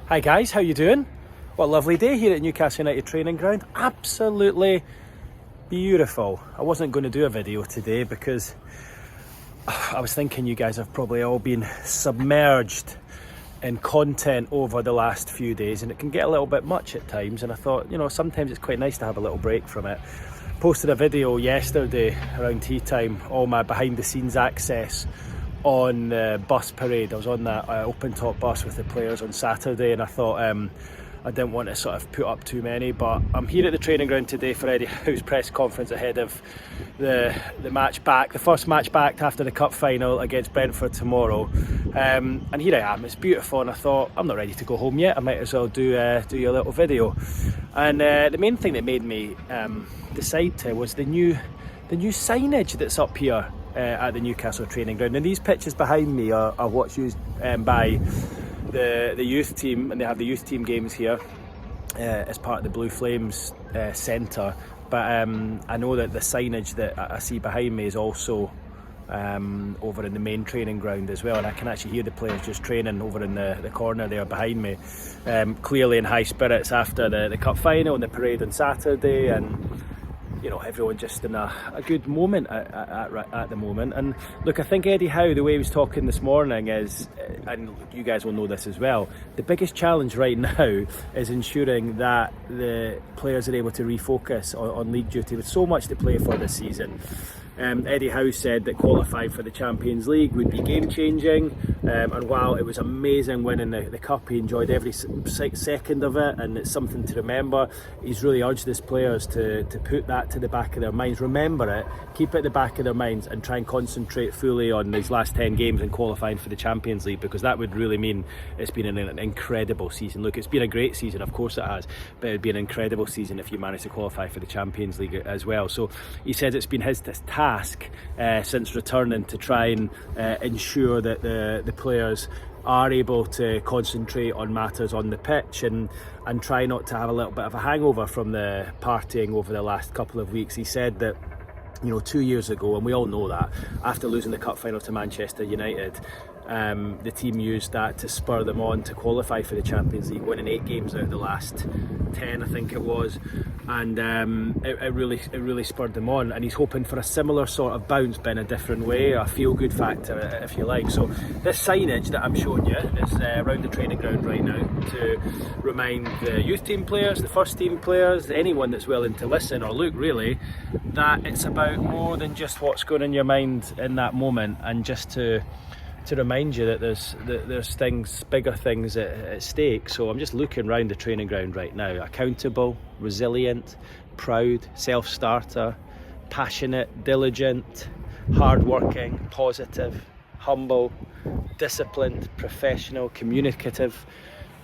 Hi guys, how you doing? What a lovely day here at Newcastle United training ground. Absolutely beautiful. I wasn't going to do a video today because I was thinking you guys have probably all been submerged in content over the last few days and it can get a little bit much at times, and I thought, sometimes it's quite nice to have a little break from it. Posted a video yesterday around tea time, all my behind the scenes access on the bus parade. I was on that open top bus with the players on Saturday, and I thought I didn't want to sort of put up too many, but I'm here at the training ground today for Eddie Howe's press conference ahead of the match back, the first match back after the cup final against Brentford tomorrow. And here I am, it's beautiful, and I thought I'm not ready to go home yet, I might as well do a little video. And the main thing that made me decide to was the new signage that's up here at the Newcastle training ground. And these pictures behind me are what's used by the youth team, and they have the youth team games here as part of the Blue Flames centre. But I know that the signage that I see behind me is also over in the main training ground as well, and I can actually hear the players just training over in the corner there behind me, clearly in high spirits after the cup final and the parade on Saturday, and everyone just in a good moment at the moment. And look, I think Eddie Howe, the way he was talking this morning is, and you guys will know this as well, the biggest challenge right now is ensuring that the players are able to refocus on league duty with so much to play for this season. Eddie Howe said that qualifying for the Champions League would be game changing, and while it was amazing winning the cup, he enjoyed every second of it, and it's something to remember. He's really urged his players to put that to the back of their minds, remember it, keep it at the back of their minds, and try and concentrate fully on these last 10 games and qualifying for the Champions League, because that would really mean it's been an incredible season. Look, it's been a great season, of course it has, but it would be an incredible season if you manage to qualify for the Champions League as well. So he says it's been his task since returning to try and ensure that the players are able to concentrate on matters on the pitch and try not to have a little bit of a hangover from the partying over the last couple of weeks. He said that 2 years ago, and we all know that, after losing the cup final to Manchester United, the team used that to spur them on to qualify for the Champions League, winning 8 games out of the last 10, I think it was, and it really spurred them on, and he's hoping for a similar sort of bounce, but in a different way, a feel-good factor if you like. So this signage that I'm showing you is around the training ground right now to remind the youth team players, the first team players, anyone that's willing to listen or look really, that it's about more than just what's going in your mind in that moment, and just to remind you that there's things, bigger things at stake. So I'm just looking around the training ground right now. Accountable, resilient, proud, self-starter, passionate, diligent, hard-working, positive, humble, disciplined, professional, communicative.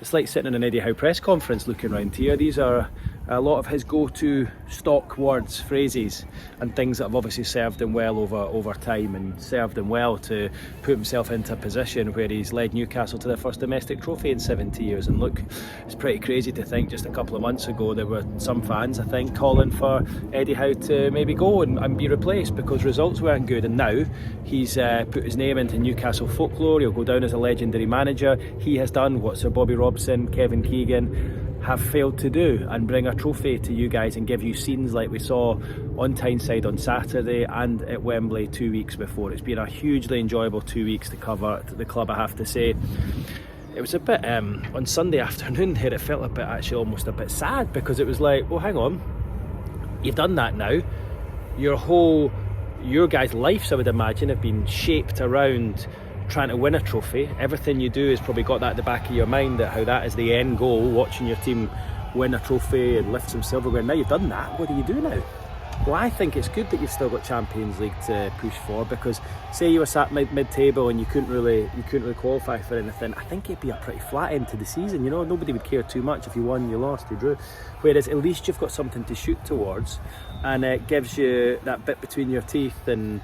It's like sitting in an Eddie Howe press conference looking around here. These are a lot of his go-to stock words, phrases, and things that have obviously served him well over time, and served him well to put himself into a position where he's led Newcastle to their first domestic trophy in 70 years. And look, it's pretty crazy to think just a couple of months ago there were some fans, I think, calling for Eddie Howe to maybe go and be replaced because results weren't good. And now he's put his name into Newcastle folklore. He'll go down as a legendary manager. He has done what Sir Bobby Robson, Kevin Keegan have failed to do, and bring a trophy to you guys and give you scenes like we saw on Tyneside on Saturday and at Wembley 2 weeks before. It's been a hugely enjoyable 2 weeks to cover the club, I have to say. It was a bit on Sunday afternoon here, it felt a bit, actually almost a bit sad, because it was like, well, hang on, you've done that now. Your guys' lives, I would imagine, have been shaped around trying to win a trophy. Everything you do has probably got that at the back of your mind, that how that is the end goal, watching your team win a trophy and lift some silverware. Now you've done that, what do you do now? Well, I think it's good that you've still got Champions League to push for, because say you were sat mid-table and you couldn't really qualify for anything, I think it'd be a pretty flat end to the season. Nobody would care too much if you won, you lost, you drew. Whereas at least you've got something to shoot towards, and it gives you that bit between your teeth. And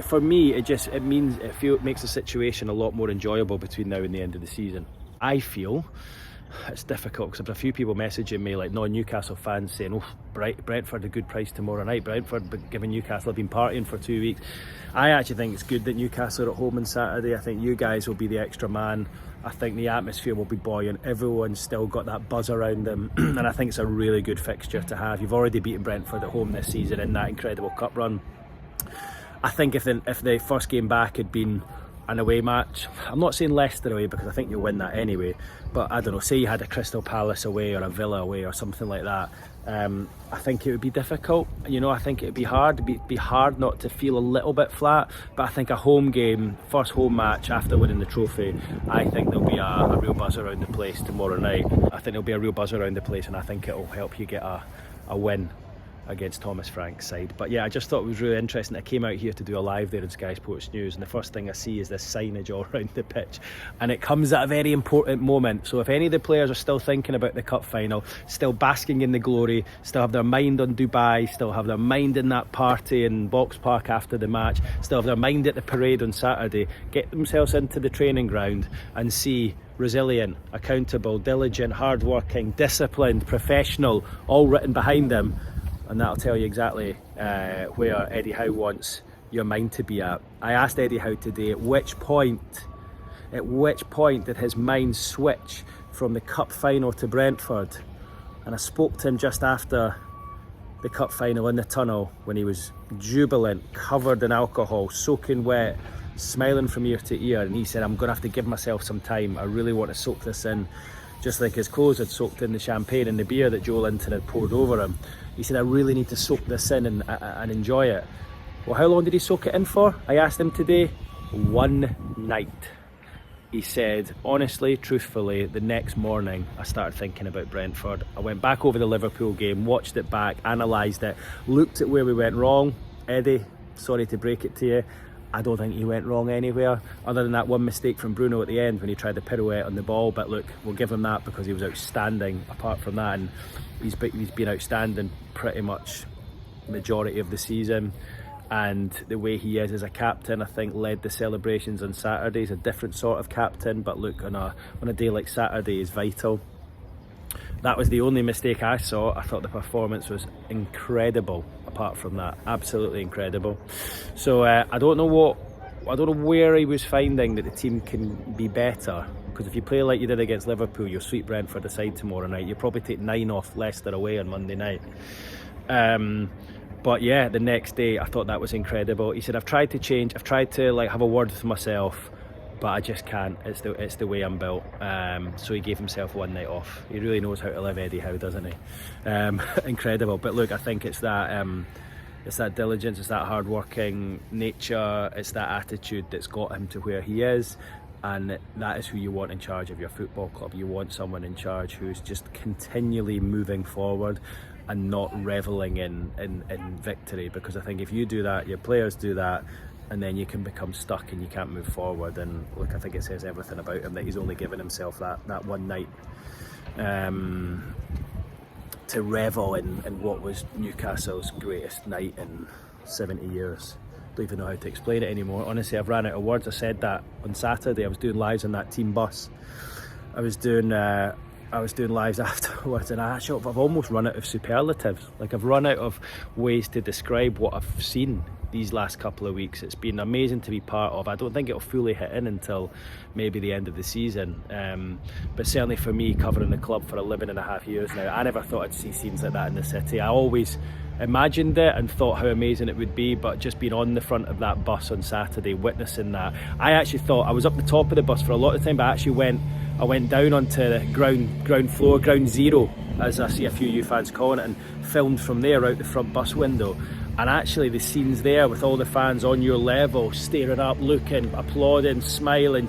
for me, it makes the situation a lot more enjoyable between now and the end of the season. I feel it's difficult because I've had a few people messaging me, like non-Newcastle fans, saying, oh, Brentford a good price tomorrow night. Brentford giving Newcastle have been partying for 2 weeks. I actually think it's good that Newcastle are at home on Saturday. I think you guys will be the extra man. I think the atmosphere will be buoyant. Everyone's still got that buzz around them, and I think it's a really good fixture to have. You've already beaten Brentford at home this season in that incredible cup run. I think if the first game back had been an away match, I'm not saying Leicester away because I think you'll win that anyway, but I don't know, say you had a Crystal Palace away or a Villa away or something like that, I think it would be difficult. You know, I think it would be hard. It'd be hard not to feel a little bit flat, but I think a home game, first home match after winning the trophy, I think there'll be a real buzz around the place tomorrow night. I think there'll be a real buzz around the place, and I think it'll help you get a win against Thomas Frank's side. But yeah, I just thought it was really interesting. I came out here to do a live there in Sky Sports News, and the first thing I see is this signage all around the pitch, and it comes at a very important moment. So if any of the players are still thinking about the cup final, still basking in the glory, still have their mind on Dubai, still have their mind in that party in Box Park after the match, still have their mind at the parade on Saturday, get themselves into the training ground and see resilient, accountable, diligent, hardworking, disciplined, professional, all written behind them. And that'll tell you exactly where Eddie Howe wants your mind to be at. I asked Eddie Howe today at which point did his mind switch from the cup final to Brentford. And I spoke to him just after the cup final in the tunnel when he was jubilant, covered in alcohol, soaking wet, smiling from ear to ear. And he said, I'm going to have to give myself some time. I really want to soak this in. Just like his clothes had soaked in the champagne and the beer that Joe Linton had poured over him. He said, I really need to soak this in and enjoy it. Well, how long did he soak it in for? I asked him today. 1 night. He said, honestly, truthfully, the next morning I started thinking about Brentford. I went back over the Liverpool game, watched it back, analysed it, looked at where we went wrong. Eddie, sorry to break it to you, I don't think he went wrong anywhere, other than that one mistake from Bruno at the end when he tried the pirouette on the ball. But look, we'll give him that because he was outstanding apart from that, and he's been outstanding pretty much majority of the season. And the way he is as a captain, I think, led the celebrations on Saturday. He's a different sort of captain, but look, on a day like Saturday is vital. That was the only mistake I saw. I thought the performance was incredible apart from that, absolutely incredible. So I don't know where he was finding that the team can be better, because if you play like you did against Liverpool, you'll sweep Brentford aside tomorrow night. You'll probably take 9 off Leicester away on Monday night. But yeah, the next day I thought that was incredible. He said, I've tried to change, I've tried to have a word with myself, but I just can't. It's the way I'm built. So he gave himself 1 night off. He really knows how to live, Eddie Howe, doesn't he? Incredible. But look, I think it's that diligence, it's that hard-working nature, it's that attitude that's got him to where he is. And that is who you want in charge of your football club. You want someone in charge who's just continually moving forward and not reveling in victory. Because I think if you do that, your players do that, and then you can become stuck and you can't move forward. And look, I think it says everything about him that he's only given himself that 1 night to revel in what was Newcastle's greatest night in 70 years. Don't even know how to explain it anymore. Honestly, I've ran out of words. I said that on Saturday. I was doing lives on that team bus. I was doing lives afterwards, and I've almost run out of superlatives. I've run out of ways to describe what I've seen these last couple of weeks. It's been amazing to be part of. I don't think it'll fully hit in until maybe the end of the season, but certainly for me, covering the club for 11.5 years now, I never thought I'd see scenes like that in the city. I always imagined it and thought how amazing it would be, but just being on the front of that bus on Saturday, witnessing that, I actually thought I was up the top of the bus for a lot of time, but I went down onto the ground floor, ground zero, as I see a few you fans calling it, and filmed from there out the front bus window. And actually the scenes there with all the fans on your level, staring up, looking, applauding, smiling,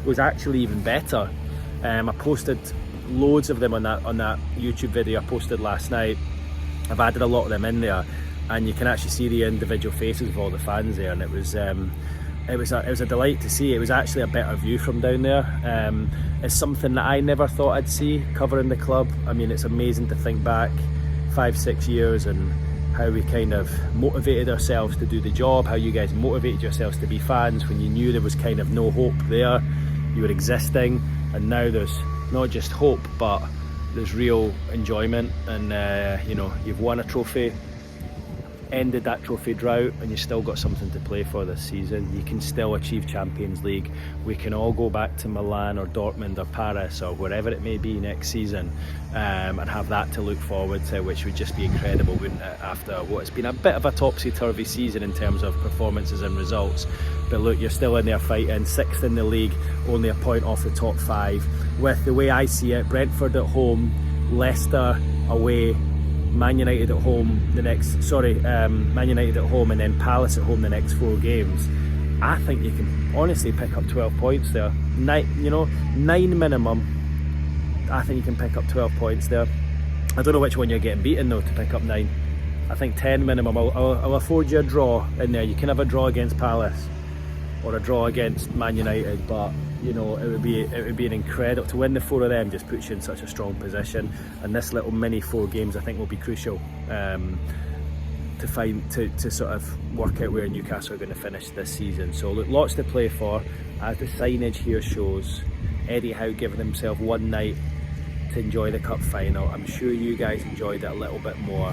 was actually even better. I posted loads of them on that YouTube video I posted last night. I've added a lot of them in there, and you can actually see the individual faces of all the fans there, and it was a delight to see. It was actually a better view from down there. It's something that I never thought I'd see covering the club. I mean, it's amazing to think back 5-6 years and how we kind of motivated ourselves to do the job, how you guys motivated yourselves to be fans when you knew there was kind of no hope there. You were existing, and now there's not just hope, but there's real enjoyment. And you know, you've won a trophy, ended that trophy drought, and you've still got something to play for this season. You can still achieve Champions League. We can all go back to Milan or Dortmund or Paris or wherever it may be next season, and have that to look forward to, which would just be incredible, wouldn't it, after what has been a bit of a topsy-turvy season in terms of performances and results. But look, you're still in there fighting, 6th in the league, only a point off the top 5. With the way I see it, Brentford at home, Leicester away, Man United at home Man United at home, and then Palace at home the next 4 games. I think you can honestly pick up 12 points there. 9 minimum. I think you can pick up 12 points there. I don't know which one you're getting beaten though to pick up 9. I think 10 minimum. I'll afford you a draw in there. You can have a draw against Palace or a draw against Man United, but you know, it would be an incredible to win the 4 of them. Just puts you in such a strong position, and this little mini 4 games I think will be crucial to sort of work out where Newcastle are going to finish this season. So look, lots to play for. As the signage here shows, Eddie Howe giving himself one night to enjoy the cup final. I'm sure you guys enjoyed it a little bit more.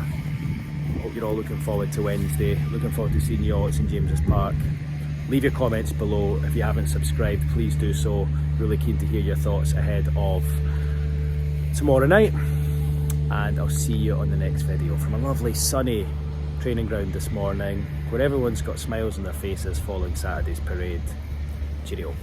Hope you're all looking forward to Wednesday. Looking forward to seeing you all at St James's Park. Leave your comments below. If you haven't subscribed, please do so. Really keen to hear your thoughts ahead of tomorrow night. And I'll see you on the next video from a lovely sunny training ground this morning, where everyone's got smiles on their faces following Saturday's parade. Cheerio.